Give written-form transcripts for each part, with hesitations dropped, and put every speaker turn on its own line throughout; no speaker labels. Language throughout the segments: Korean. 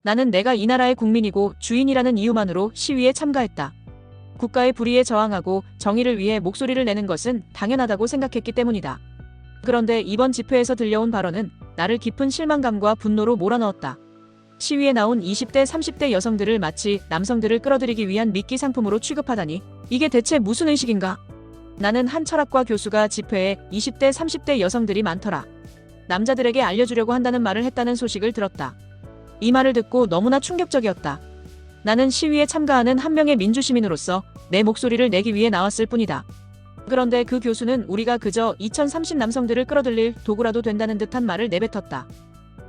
나는 내가 이 나라의 국민이고 주인이라는 이유만으로 시위에 참가했다. 국가의 불의에 저항하고 정의를 위해 목소리를 내는 것은 당연하다고 생각했기 때문이다. 그런데 이번 집회에서 들려온 발언은 나를 깊은 실망감과 분노로 몰아넣었다. 시위에 나온 20대, 30대 여성들을 마치 남성들을 끌어들이기 위한 미끼 상품으로 취급하다니 이게 대체 무슨 의식인가? 나는 한 철학과 교수가 집회에 20대, 30대 여성들이 많더라. 남자들에게 알려주려고 한다는 말을 했다는 소식을 들었다. 이 말을 듣고 너무나 충격적이었다. 나는 시위에 참가하는 한 명의 민주시민으로서 내 목소리를 내기 위해 나왔을 뿐이다. 그런데 그 교수는 우리가 그저 2030 남성들을 끌어들일 도구라도 된다는 듯한 말을 내뱉었다.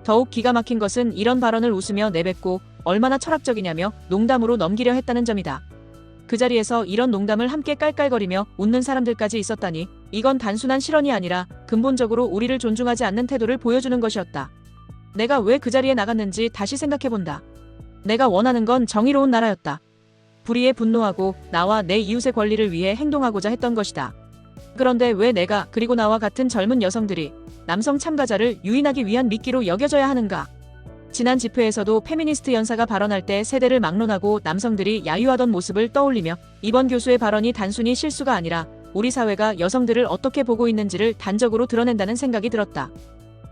더욱 기가 막힌 것은 이런 발언을 웃으며 내뱉고 얼마나 철학적이냐며 농담으로 넘기려 했다는 점이다. 그 자리에서 이런 농담을 함께 깔깔거리며 웃는 사람들까지 있었다니 이건 단순한 실언이 아니라 근본적으로 우리를 존중하지 않는 태도를 보여주는 것이었다. 내가 왜 그 자리에 나갔는지 다시 생각해본다. 내가 원하는 건 정의로운 나라였다. 불의에 분노하고 나와 내 이웃의 권리를 위해 행동하고자 했던 것이다. 그런데 왜 내가 그리고 나와 같은 젊은 여성들이 남성 참가자를 유인하기 위한 미끼로 여겨져야 하는가? 지난 집회에서도 페미니스트 연사가 발언할 때 세대를 막론하고 남성들이 야유하던 모습을 떠올리며 이번 교수의 발언이 단순히 실수가 아니라 우리 사회가 여성들을 어떻게 보고 있는지를 단적으로 드러낸다는 생각이 들었다.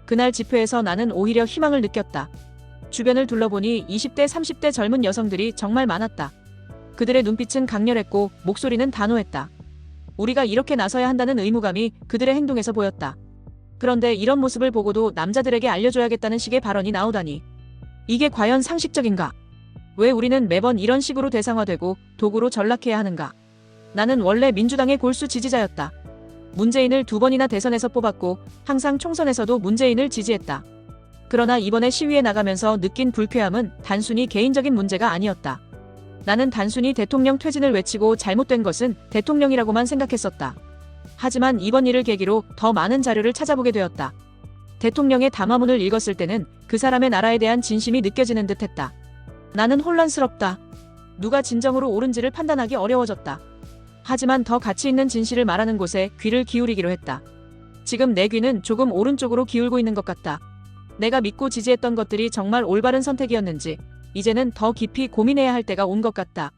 그날 집회에서 나는 오히려 희망을 느꼈다. 주변을 둘러보니 20대, 30대 젊은 여성들이 정말 많았다. 그들의 눈빛은 강렬했고 목소리는 단호했다. 우리가 이렇게 나서야 한다는 의무감이 그들의 행동에서 보였다. 그런데 이런 모습을 보고도 남자들에게 알려줘야겠다는 식의 발언이 나오다니. 이게 과연 상식적인가? 왜 우리는 매번 이런 식으로 대상화되고 도구로 전락해야 하는가? 나는 원래 민주당의 골수 지지자였다. 문재인을 2번이나 대선에서 뽑았고 항상 총선에서도 문재인을 지지했다. 그러나 이번에 시위에 나가면서 느낀 불쾌함은 단순히 개인적인 문제가 아니었다. 나는 단순히 대통령 퇴진을 외치고 잘못된 것은 대통령이라고만 생각했었다. 하지만 이번 일을 계기로 더 많은 자료를 찾아보게 되었다. 대통령의 담화문을 읽었을 때는 그 사람의 나라에 대한 진심이 느껴지는 듯했다. 나는 혼란스럽다. 누가 진정으로 옳은지를 판단하기 어려워졌다. 하지만 더 가치 있는 진실을 말하는 곳에 귀를 기울이기로 했다. 지금 내 귀는 조금 오른쪽으로 기울고 있는 것 같다. 내가 믿고 지지했던 것들이 정말 올바른 선택이었는지 이제는 더 깊이 고민해야 할 때가 온 것 같다.